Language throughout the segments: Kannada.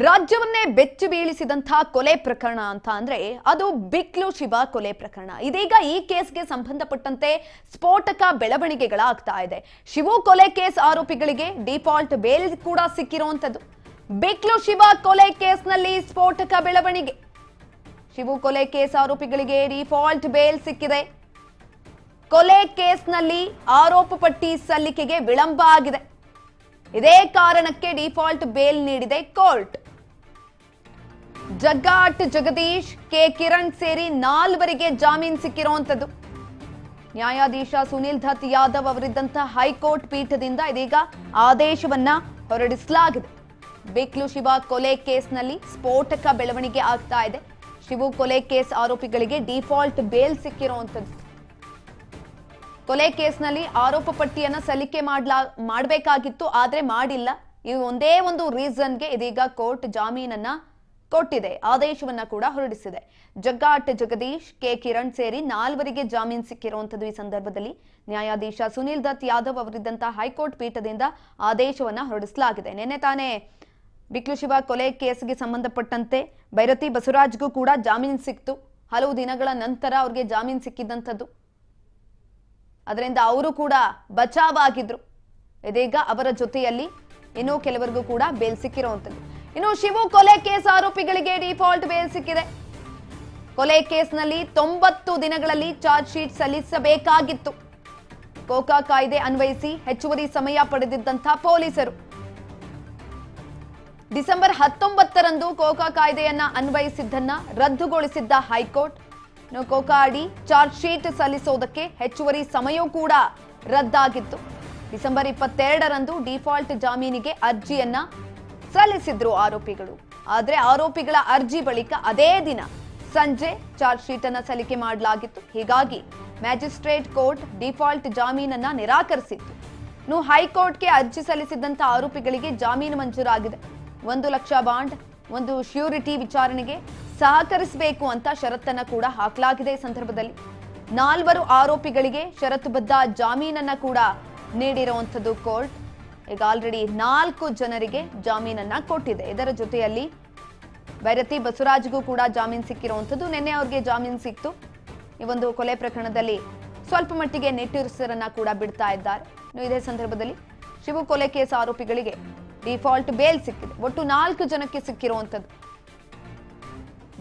ರಾಜ್ಯವನ್ನೇ ಬೆಚ್ಚಿ ಬೀಳಿಸಿದಂತಹ ಕೊಲೆ ಪ್ರಕರಣ ಅಂತ ಅಂದ್ರೆ ಅದು ಬಿಕ್ಲು ಶಿವ ಕೊಲೆ ಪ್ರಕರಣ. ಇದೀಗ ಈ ಕೇಸ್ಗೆ ಸಂಬಂಧಪಟ್ಟಂತೆ ಸ್ಫೋಟಕ ಬೆಳವಣಿಗೆಗಳಾಗ್ತಾ ಇದೆ. ಶಿವು ಕೊಲೆ ಕೇಸ್ ಆರೋಪಿಗಳಿಗೆ ಡಿಫಾಲ್ಟ್ ಬೇಲ್ ಕೂಡ ಸಿಕ್ಕಿರುವಂತದ್ದು. ಬಿಕ್ಲು ಶಿವ ಕೊಲೆ ಕೇಸ್ನಲ್ಲಿ ಸ್ಫೋಟಕ ಬೆಳವಣಿಗೆ. ಶಿವು ಕೊಲೆ ಕೇಸ್ ಆರೋಪಿಗಳಿಗೆ ಡಿಫಾಲ್ಟ್ ಬೇಲ್ ಸಿಕ್ಕಿದೆ. ಕೊಲೆ ಕೇಸ್ನಲ್ಲಿ ಆರೋಪ ಪಟ್ಟಿ ಸಲ್ಲಿಕೆಗೆ ವಿಳಂಬ ಆಗಿದೆ. ಇದೇ ಕಾರಣಕ್ಕೆ ಡಿಫಾಲ್ಟ್ ಬೇಲ್ ನೀಡಿದೆ ಕೋರ್ಟ್. ಜಗ್ಗಾಟ್ ಜಗದೀಶ್, ಕೆ ಕಿರಣ್ ಸೇರಿ 4 ಜಾಮೀನು ಸಿಕ್ಕಿರುವಂತದ್ದು. ನ್ಯಾಯಾಧೀಶ ಸುನಿಲ್ ದತ್ ಯಾದವ್ ಅವರಿದ್ದಂತಹ ಹೈಕೋರ್ಟ್ ಪೀಠದಿಂದ ಇದೀಗ ಆದೇಶವನ್ನ ಹೊರಡಿಸಲಾಗಿದೆ. ಬಿಕ್ಲು ಶಿವ ಕೊಲೆ ಕೇಸ್ನಲ್ಲಿ ಸ್ಫೋಟಕ ಬೆಳವಣಿಗೆ ಆಗ್ತಾ ಇದೆ. ಶಿವು ಕೊಲೆ ಕೇಸ್ ಆರೋಪಿಗಳಿಗೆ ಡಿಫಾಲ್ಟ್ ಬೇಲ್ ಸಿಕ್ಕಿರುವಂತದ್ದು. ಕೊಲೆ ಕೇಸ್ನಲ್ಲಿ ಆರೋಪ ಪಟ್ಟಿಯನ್ನ ಸಲ್ಲಿಕೆ ಮಾಡಬೇಕಾಗಿತ್ತು, ಆದ್ರೆ ಮಾಡಿಲ್ಲ. ಇದು ಒಂದೇ ಒಂದು ರೀಸನ್ಗೆ ಇದೀಗ ಕೋರ್ಟ್ ಜಾಮೀನನ್ನ ಕೊಟ್ಟಿದೆ, ಆದೇಶವನ್ನ ಕೂಡ ಹೊರಡಿಸಿದೆ. ಜಗ್ಗಾಟ್ ಜಗದೀಶ್, ಕೆ ಕಿರಣ್ ಸೇರಿ 4 ಜಾಮೀನು ಸಿಕ್ಕಿರುವಂತದ್ದು. ಈ ಸಂದರ್ಭದಲ್ಲಿ ನ್ಯಾಯಾಧೀಶ ಸುನಿಲ್ ದತ್ ಯಾದವ್ ಅವರಿದ್ದಂತಹ ಹೈಕೋರ್ಟ್ ಪೀಠದಿಂದ ಆದೇಶವನ್ನ ಹೊರಡಿಸಲಾಗಿದೆ. ನಿನ್ನೆ ತಾನೇ ಬಿಕ್ಲು ಶಿವ ಕೊಲೆ ಕೇಸ್ಗೆ ಸಂಬಂಧಪಟ್ಟಂತೆ ಭೈರತಿ ಬಸವರಾಜ್ಗೂ ಕೂಡ ಜಾಮೀನು ಸಿಕ್ತು. ಹಲವು ದಿನಗಳ ನಂತರ ಅವ್ರಿಗೆ ಜಾಮೀನು ಸಿಕ್ಕಿದ್ದಂಥದ್ದು. ಅದರಿಂದ ಅವರು ಕೂಡ ಬಚಾವಾಗಿದ್ರು. ಇದೀಗ ಅವರ ಜೊತೆಯಲ್ಲಿ ಇನ್ನೂ ಕೆಲವರಿಗೂ ಕೂಡ ಬೇಲ್ ಸಿಕ್ಕಿರುವಂತದ್ದು. ಇನ್ನು ಶಿವು ಕೊಲೆ ಕೇಸ್ ಆರೋಪಿಗಳಿಗೆ ಡಿಫಾಲ್ಟ್ ಬೇಲ್ ಸಿಕ್ಕಿದೆ. ಕೊಲೆ ಕೇಸ್ನಲ್ಲಿ 90 ದಿನಗಳಲ್ಲಿ ಚಾರ್ಜ್ ಶೀಟ್ ಸಲ್ಲಿಸಬೇಕಾಗಿತ್ತು. ಕೋಕಾ ಕಾಯ್ದೆ ಅನ್ವಯಿಸಿ ಹೆಚ್ಚುವರಿ ಸಮಯ ಪಡೆದಿದ್ದಂತಹ ಪೊಲೀಸರು ಡಿಸೆಂಬರ್ 19ರಂದು ಕೋಕಾ ಕಾಯ್ದೆಯನ್ನ ಅನ್ವಯಿಸಿದ್ದನ್ನ ರದ್ದುಗೊಳಿಸಿದ್ದ ಹೈಕೋರ್ಟ್. ಕೋಕಾ ಅಡಿ ಚಾರ್ಜ್ ಶೀಟ್ ಸಲ್ಲಿಸೋದಕ್ಕೆ ಹೆಚ್ಚುವರಿ ಸಮಯವೂ ಕೂಡ ರದ್ದಾಗಿತ್ತು. ಡಿಸೆಂಬರ್ 22ರಂದು ಡಿಫಾಲ್ಟ್ ಜಾಮೀನಿಗೆ ಅರ್ಜಿಯನ್ನ ಸಲ್ಲಿಸಿದ್ರು ಆರೋಪಿಗಳು. ಆದ್ರೆ ಆರೋಪಿಗಳ ಅರ್ಜಿ ಬಳಿಕ ಅದೇ ದಿನ ಸಂಜೆ ಚಾರ್ಜ್ ಶೀಟ್ ಅನ್ನ ಸಲ್ಲಿಕೆ ಮಾಡಲಾಗಿತ್ತು. ಹೀಗಾಗಿ ಮ್ಯಾಜಿಸ್ಟ್ರೇಟ್ ಕೋರ್ಟ್ ಡಿಫಾಲ್ಟ್ ಜಾಮೀನನ್ನ ನಿರಾಕರಿಸಿತ್ತು. ಇನ್ನು ಹೈಕೋರ್ಟ್ಗೆ ಅರ್ಜಿ ಸಲ್ಲಿಸಿದಂತ ಆರೋಪಿಗಳಿಗೆ ಜಾಮೀನು ಮಂಜೂರಾಗಿದೆ. 1 ಲಕ್ಷ ಬಾಂಡ್, 1 ಶ್ಯೂರಿಟಿ ವಿಚಾರಣೆಗೆ ಸಹಕರಿಸಬೇಕು ಅಂತ ಷರತ್ತನ್ನ ಕೂಡ ಹಾಕಲಾಗಿದೆ. ಈ ಸಂದರ್ಭದಲ್ಲಿ 4 ಆರೋಪಿಗಳಿಗೆ ಷರತ್ತುಬದ್ಧ ಜಾಮೀನನ್ನ ಕೂಡ ನೀಡಿರುವಂತದ್ದು ಕೋರ್ಟ್. ಈಗ ಆಲ್ರೆಡಿ 4 ಜನರಿಗೆ ಜಾಮೀನನ್ನ ಕೊಟ್ಟಿದೆ. ಇದರ ಜೊತೆಯಲ್ಲಿ ಭೈರತಿ ಬಸವರಾಜ್ಗೂ ಕೂಡ ಜಾಮೀನು ಸಿಕ್ಕಿರುವಂತದ್ದು. ನಿನ್ನೆ ಅವ್ರಿಗೆ ಜಾಮೀನು ಸಿಕ್ತು. ಈ ಒಂದು ಕೊಲೆ ಪ್ರಕರಣದಲ್ಲಿ ಸ್ವಲ್ಪ ಮಟ್ಟಿಗೆ ನಿಟ್ಟುಸಿರನ್ನ ಕೂಡ ಬಿಡ್ತಾ ಇದ್ದಾರೆ. ಇದೇ ಸಂದರ್ಭದಲ್ಲಿ ಶಿವು ಕೊಲೆ ಕೇಸ್ ಆರೋಪಿಗಳಿಗೆ ಡಿಫಾಲ್ಟ್ ಬೇಲ್ ಸಿಕ್ಕಿದೆ. ಒಟ್ಟು 4 ಜನಕ್ಕೆ ಸಿಕ್ಕಿರುವಂತದ್ದು.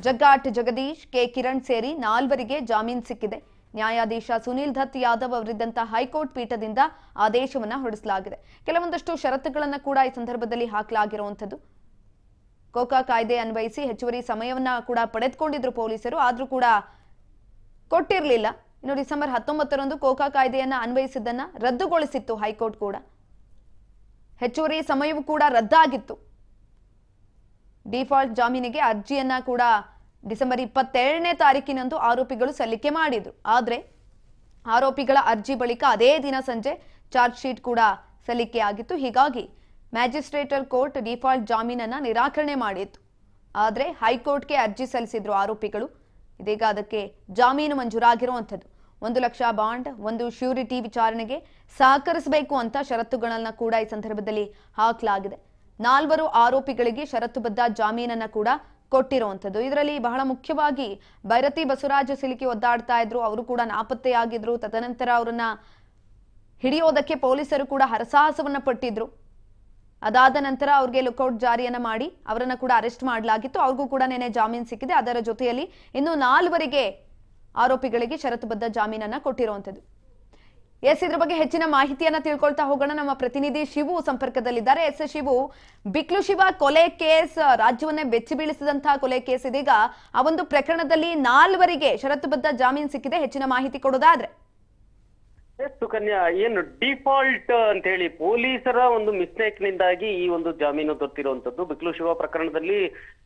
ಜಗ್ಗಾಟ್ ಜಗದೀಶ್, ಕೆ ಕಿರಣ್ ಸೇರಿ 4 ಜಾಮೀನು ಸಿಕ್ಕಿದೆ. ನ್ಯಾಯಾಧೀಶ ಸುನಿಲ್ ದತ್ ಯಾದವ್ ಅವರಿದ್ದಂತಹ ಹೈಕೋರ್ಟ್ ಪೀಠದಿಂದ ಆದೇಶವನ್ನ ಹೊರಡಿಸಲಾಗಿದೆ. ಕೆಲವೊಂದಷ್ಟು ಷರತ್ತುಗಳನ್ನ ಕೂಡ ಈ ಸಂದರ್ಭದಲ್ಲಿ ಹಾಕಲಾಗಿರುವಂತದ್ದು. ಕೋಕಾ ಕಾಯ್ದೆ ಅನ್ವಯಿಸಿ ಹೆಚ್ಚುವರಿ ಸಮಯವನ್ನ ಕೂಡ ಪಡೆದುಕೊಂಡಿದ್ರು ಪೊಲೀಸರು, ಆದ್ರೂ ಕೂಡ ಕೊಟ್ಟಿರಲಿಲ್ಲ. ಇನ್ನು ಡಿಸೆಂಬರ್ 19ರಂದು ಕೋಕಾ ಕಾಯ್ದೆಯನ್ನ ಅನ್ವಯಿಸಿದ್ದನ್ನ ರದ್ದುಗೊಳಿಸಿತ್ತು ಹೈಕೋರ್ಟ್ ಕೂಡ. ಹೆಚ್ಚುವರಿ ಸಮಯವೂ ಕೂಡ ರದ್ದಾಗಿತ್ತು. ಡಿಫಾಲ್ಟ್ ಜಾಮೀನಿಗೆ ಅರ್ಜಿಯನ್ನ ಕೂಡ ಡಿಸೆಂಬರ್ 22ನೇ ತಾರೀಕಿನಂದು ಆರೋಪಿಗಳು ಸಲ್ಲಿಕೆ ಮಾಡಿದ್ರು. ಆದ್ರೆ ಆರೋಪಿಗಳ ಅರ್ಜಿ ಬಳಿಕ ಅದೇ ದಿನ ಸಂಜೆ ಚಾರ್ಜ್ ಶೀಟ್ ಕೂಡ ಸಲ್ಲಿಕೆ ಆಗಿತ್ತು. ಹೀಗಾಗಿ ಮ್ಯಾಜಿಸ್ಟ್ರೇಟರ್ ಕೋರ್ಟ್ ಡಿಫಾಲ್ಟ್ ಜಾಮೀನನ್ನ ನಿರಾಕರಣೆ ಮಾಡಿತ್ತು. ಆದ್ರೆ ಹೈಕೋರ್ಟ್ಗೆ ಅರ್ಜಿ ಸಲ್ಲಿಸಿದ್ರು ಆರೋಪಿಗಳು. ಇದೀಗ ಅದಕ್ಕೆ ಜಾಮೀನು ಮಂಜೂರಾಗಿರುವಂತದ್ದು. 1 ಲಕ್ಷ ಬಾಂಡ್, 1 ಶ್ಯೂರಿಟಿ ವಿಚಾರಣೆಗೆ ಸಹಕರಿಸಬೇಕು ಅಂತ ಷರತ್ತುಗಳನ್ನ ಕೂಡ ಈ ಸಂದರ್ಭದಲ್ಲಿ ಹಾಕಲಾಗಿದೆ. 4 ಆರೋಪಿಗಳಿಗೆ ಷರತ್ತುಬದ್ಧ ಜಾಮೀನನ್ನ ಕೂಡ ಕೊಟ್ಟಿರುವಂತದ್ದು. ಇದರಲ್ಲಿ ಬಹಳ ಮುಖ್ಯವಾಗಿ ಭೈರತಿ ಬಸವರಾಜ್ ಸಿಲುಕಿ ಒದ್ದಾಡ್ತಾ ಇದ್ರು. ಅವರು ಕೂಡ ನಾಪತ್ತೆಯಾಗಿದ್ರು. ತದನಂತರ ಅವರನ್ನ ಹಿಡಿಯೋದಕ್ಕೆ ಪೊಲೀಸರು ಕೂಡ ಹರಸಾಹಸವನ್ನ ಪಟ್ಟಿದ್ರು. ಅದಾದ ನಂತರ ಅವ್ರಿಗೆ ಲುಕೌಟ್ ಜಾರಿಯನ್ನ ಮಾಡಿ ಅವರನ್ನ ಕೂಡ ಅರೆಸ್ಟ್ ಮಾಡಲಾಗಿತ್ತು. ಅವ್ರಿಗೂ ಕೂಡ ನೆನೆ ಜಾಮೀನು ಸಿಕ್ಕಿದೆ. ಅದರ ಜೊತೆಯಲ್ಲಿ ಇನ್ನು 4 ಆರೋಪಿಗಳಿಗೆ ಷರತ್ತುಬದ್ಧ ಜಾಮೀನನ್ನ ಕೊಟ್ಟಿರುವಂತದ್ದು. ಇದ್ರ ಬಗ್ಗೆ ಹೆಚ್ಚಿನ ಮಾಹಿತಿಯನ್ನ ತಿಳ್ಕೊಳ್ತಾ ಹೋಗೋಣ. ನಮ್ಮ ಪ್ರತಿನಿಧಿ ಶಿವು ಸಂಪರ್ಕದಲ್ಲಿದ್ದಾರೆ. ಶಿವು, ಬಿಕ್ಲು ಶಿವ ಕೊಲೆ ಕೇಸ್ ರಾಜ್ಯವನ್ನೇ ಬೆಚ್ಚಿ ಬೀಳಿಸಿದಂತಹ ಕೊಲೆ ಕೇಸ್ ಇದೀಗ ಆ ಒಂದು ಪ್ರಕರಣದಲ್ಲಿ 4 ಷರತ್ತುಬದ್ಧ ಜಾಮೀನು ಸಿಕ್ಕಿದೆ. ಹೆಚ್ಚಿನ ಮಾಹಿತಿ ಕೊಡೋದಾದ್ರೆ? ಸುಕನ್ಯಾ, ಏನು ಡಿಫಾಲ್ಟ್ ಅಂತ ಹೇಳಿ ಪೊಲೀಸರ ಒಂದು ಮಿಸ್ಟೇಕ್ ನಿಂದಾಗಿ ಈ ಒಂದು ಜಾಮೀನು ದೊರೆತಿರುವಂತದ್ದು. ಬಿಕ್ಲು ಶಿವ ಪ್ರಕರಣದಲ್ಲಿ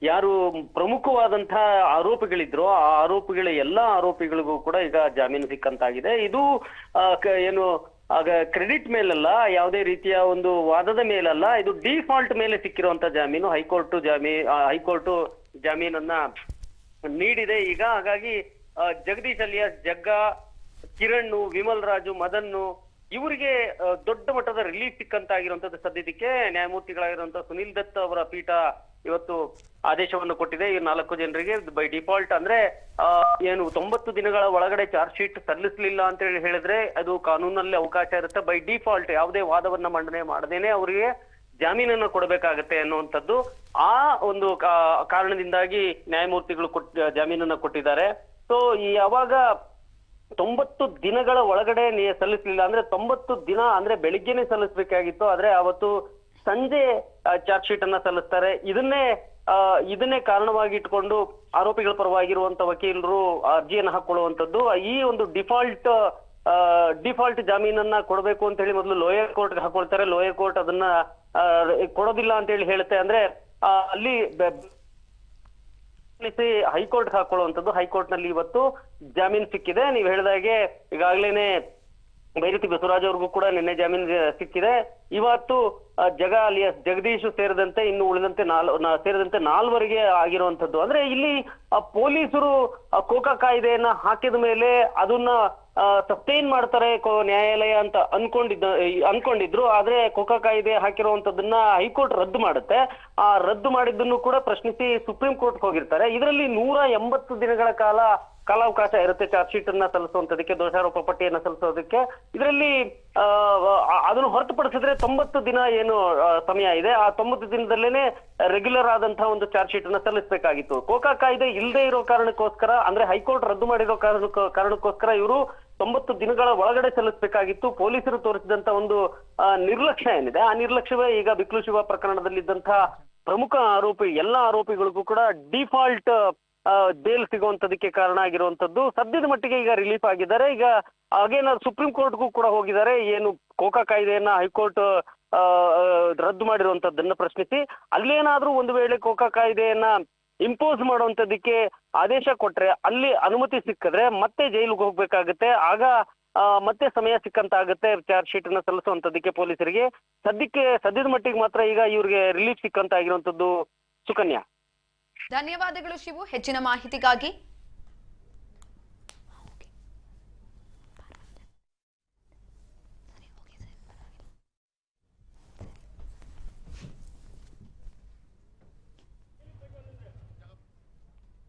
ಯಾರು ಪ್ರಮುಖವಾದಂತಹ ಆರೋಪಿಗಳಿದ್ರು ಆ ಆರೋಪಿಗಳ ಎಲ್ಲಾ ಆರೋಪಿಗಳಿಗೂ ಕೂಡ ಈಗ ಜಾಮೀನು ಸಿಕ್ಕಂತಾಗಿದೆ. ಇದು ಏನು ಆಗ ಕ್ರೆಡಿಟ್ ಮೇಲಲ್ಲ, ಯಾವುದೇ ರೀತಿಯ ಒಂದು ವಾದದ ಮೇಲಲ್ಲ, ಇದು ಡಿಫಾಲ್ಟ್ ಮೇಲೆ ಸಿಕ್ಕಿರುವಂತ ಜಾಮೀನು. ಹೈಕೋರ್ಟ್ ಜಾಮೀನನ್ನ ನೀಡಿದೆ ಈಗ. ಹಾಗಾಗಿ ಜಗದೀಶ್ ಅಲಿಯಾಸ್ ಜಗ್ಗಾ, ಕಿರಣ್, ವಿಮಲ್ ರಾಜು, ಮದನ್ ಇವರಿಗೆ ದೊಡ್ಡ ಮಟ್ಟದ ರಿಲೀಫ್ ಸಿಕ್ಕಂತಾಗಿರುವಂತದ್ದು. ಸದ್ಯಕ್ಕೆ ನ್ಯಾಯಮೂರ್ತಿಗಳಾಗಿರುವಂತಹ ಸುನಿಲ್ ದತ್ ಅವರ ಪೀಠ ಇವತ್ತು ಆದೇಶವನ್ನು ಕೊಟ್ಟಿದೆ. ಈ 4 ಜನರಿಗೆ ಬೈ ಡಿಫಾಲ್ಟ್ ಅಂದ್ರೆ ಏನು 90 ದಿನಗಳ ಒಳಗಡೆ ಚಾರ್ಜ್ ಶೀಟ್ ಸಲ್ಲಿಸಲಿಲ್ಲ ಅಂತ ಹೇಳಿದ್ರೆ ಅದು ಕಾನೂನಲ್ಲಿ ಅವಕಾಶ ಇರುತ್ತೆ. ಬೈ ಡಿಫಾಲ್ಟ್ ಯಾವುದೇ ವಾದವನ್ನ ಮಂಡನೆ ಮಾಡದೇನೆ ಅವರಿಗೆ ಜಾಮೀನನ್ನು ಕೊಡಬೇಕಾಗತ್ತೆ ಅನ್ನುವಂಥದ್ದು. ಆ ಒಂದು ಕಾರಣದಿಂದಾಗಿ ನ್ಯಾಯಮೂರ್ತಿಗಳು ಜಾಮೀನನ್ನ ಕೊಟ್ಟಿದ್ದಾರೆ. ಸೊ ಯಾವಾಗ 90 ದಿನಗಳ ಒಳಗಡೆ ಸಲ್ಲಿಸಲಿಲ್ಲ ಅಂದ್ರೆ 90 ದಿನ ಅಂದ್ರೆ ಬೆಳಿಗ್ಗೆನೆ ಸಲ್ಲಿಸಬೇಕಾಗಿತ್ತು, ಆದ್ರೆ ಅವತ್ತು ಸಂಜೆ ಚಾರ್ಜ್ ಶೀಟ್ ಅನ್ನ ಸಲ್ಲಿಸ್ತಾರೆ. ಇದನ್ನೇ ಕಾರಣವಾಗಿ ಇಟ್ಕೊಂಡು ಆರೋಪಿಗಳ ಪರವಾಗಿರುವಂತ ವಕೀಲರು ಅರ್ಜಿಯನ್ನು ಹಾಕೊಳ್ಳುವಂತದ್ದು. ಈ ಒಂದು ಡಿಫಾಲ್ಟ್ ಜಾಮೀನನ್ನ ಕೊಡಬೇಕು ಅಂತ ಹೇಳಿ ಮೊದಲು ಲೋಯರ್ ಕೋರ್ಟ್ಗೆ ಹಾಕೊಳ್ತಾರೆ. ಲೋಯರ್ ಕೋರ್ಟ್ ಅದನ್ನ ಕೊಡೋದಿಲ್ಲ ಅಂತ ಹೇಳಿ ಹೇಳುತ್ತೆ. ಅಂದ್ರೆ ಅಲ್ಲಿ ಹೈಕೋರ್ಟ್ ಹಾಕೊಳ್ಳುವಂಥದ್ದು. ಹೈಕೋರ್ಟ್ ನಲ್ಲಿ ಇವತ್ತು ಜಾಮೀನು ಸಿಕ್ಕಿದೆ. ನೀವು ಹೇಳಿದಾಗೆ ಈಗಾಗ್ಲೇನೆ ಬೈರತಿ ಬಸವರಾಜ್ ಅವ್ರಿಗೂ ಕೂಡ ನಿನ್ನೆ ಜಾಮೀನು ಸಿಕ್ಕಿದೆ. ಇವತ್ತು ಅಲಿಯಾಸ್ ಜಗದೀಶ್ ಸೇರಿದಂತೆ ಇನ್ನು ಉಳಿದಂತೆ ಸೇರಿದಂತೆ 4 ಆಗಿರುವಂತದ್ದು. ಅಂದ್ರೆ ಇಲ್ಲಿ ಪೊಲೀಸರು ಕೋಕಾ ಕಾಯ್ದೆಯನ್ನ ಹಾಕಿದ ಮೇಲೆ ಅದನ್ನ ಸಸ್ಟೈನ್ ಮಾಡ್ತಾರೆ ನ್ಯಾಯಾಲಯ ಅಂತ ಅನ್ಕೊಂಡಿದ್ರು. ಆದ್ರೆ ಕೋಕಾ ಕಾಯ್ದೆ ಹಾಕಿರುವಂತದನ್ನ ಹೈಕೋರ್ಟ್ ರದ್ದು ಮಾಡುತ್ತೆ. ಆ ರದ್ದು ಮಾಡಿದ್ದನ್ನು ಕೂಡ ಪ್ರಶ್ನಿಸಿ ಸುಪ್ರೀಂ ಕೋರ್ಟ್ ಹೋಗಿರ್ತಾರೆ. ಇದರಲ್ಲಿ 180 ದಿನಗಳ ಕಾಲಾವಕಾಶ ಇರುತ್ತೆ ಚಾರ್ಜ್ ಶೀಟ್ ಅನ್ನ ಸಲ್ಲಿಸುವಂತದಕ್ಕೆ, ದೋಷಾರೋಪ ಪಟ್ಟಿಯನ್ನ ಸಲ್ಲಿಸೋದಕ್ಕೆ. ಇದರಲ್ಲಿ ಅದನ್ನು ಹೊರತುಪಡಿಸಿದ್ರೆ 90 ದಿನ ಏನು ಸಮಯ ಇದೆ, ಆ 90 ದಿನದಲ್ಲೇನೆ ರೆಗ್ಯುಲರ್ ಆದಂತಹ ಒಂದು ಚಾರ್ಜ್ ಶೀಟ್ ಅನ್ನ ಸಲ್ಲಿಸಬೇಕಾಗಿತ್ತು. ಕೋಕಾ ಕಾಯ್ದೆ ಇಲ್ಲದೆ ಇರೋ ಕಾರಣಕ್ಕೋಸ್ಕರ, ಅಂದ್ರೆ ಹೈಕೋರ್ಟ್ ರದ್ದು ಮಾಡಿರೋ ಕಾರಣಕ್ಕೋಸ್ಕರ ಇವರು 90 ದಿನಗಳ ಒಳಗಡೆ ಸಲ್ಲಿಸಬೇಕಾಗಿತ್ತು. ಪೊಲೀಸರು ತೋರಿಸಿದಂತ ಒಂದು ನಿರ್ಲಕ್ಷ್ಯ ಏನಿದೆ, ಆ ನಿರ್ಲಕ್ಷ್ಯವೇ ಈಗ ಬಿಕ್ಲು ಶಿವ ಪ್ರಕರಣದಲ್ಲಿದ್ದಂತಹ ಪ್ರಮುಖ ಎಲ್ಲ ಆರೋಪಿಗಳಿಗೂ ಕೂಡ ಡಿಫಾಲ್ಟ್ ಬೇಲ್ ಸಿಗುವಂತದಕ್ಕೆ ಕಾರಣ ಆಗಿರುವಂತದ್ದು. ಸದ್ಯದ ಮಟ್ಟಿಗೆ ಈಗ ರಿಲೀಫ್ ಆಗಿದ್ದಾರೆ. ಈಗ ಅಗೇನ್ ಸುಪ್ರೀಂ ಕೋರ್ಟ್ಗೂ ಕೂಡ ಹೋಗಿದ್ದಾರೆ. ಏನು ಕೋಕಾ ಕಾಯ್ದೆಯನ್ನ ಹೈಕೋರ್ಟ್ ರದ್ದು ಮಾಡಿರುವಂತದ್ದನ್ನ ಪ್ರಶ್ನಿಸಿ, ಅಲ್ಲೇನಾದ್ರೂ ಒಂದು ವೇಳೆ ಕೋಕಾ ಕಾಯ್ದೆಯನ್ನ ಇಂಪೋಸ್ ಮಾಡುವಂತದಕ್ಕೆ ಆದೇಶ ಕೊಟ್ರೆ, ಅಲ್ಲಿ ಅನುಮತಿ ಸಿಕ್ಕಿದ್ರೆ ಮತ್ತೆ ಜೈಲಿಗೆ ಹೋಗ್ಬೇಕಾಗತ್ತೆ. ಆಗ ಮತ್ತೆ ಸಮಯ ಸಿಕ್ಕಂತಾಗುತ್ತೆ ಚಾರ್ಜ್ ಶೀಟ್ ಅನ್ನ ಸಲ್ಲಿಸುವಂತದಕ್ಕೆ ಪೊಲೀಸರಿಗೆ. ಸದ್ಯದ ಮಟ್ಟಿಗೆ ಮಾತ್ರ ಈಗ ಇವ್ರಿಗೆ ರಿಲೀಫ್ ಸಿಕ್ಕಂತ ಆಗಿರುವಂತದ್ದು. ಸುಕನ್ಯಾ, ಧನ್ಯವಾದಗಳು ಶಿವು ಹೆಚ್ಚಿನ ಮಾಹಿತಿಗಾಗಿ.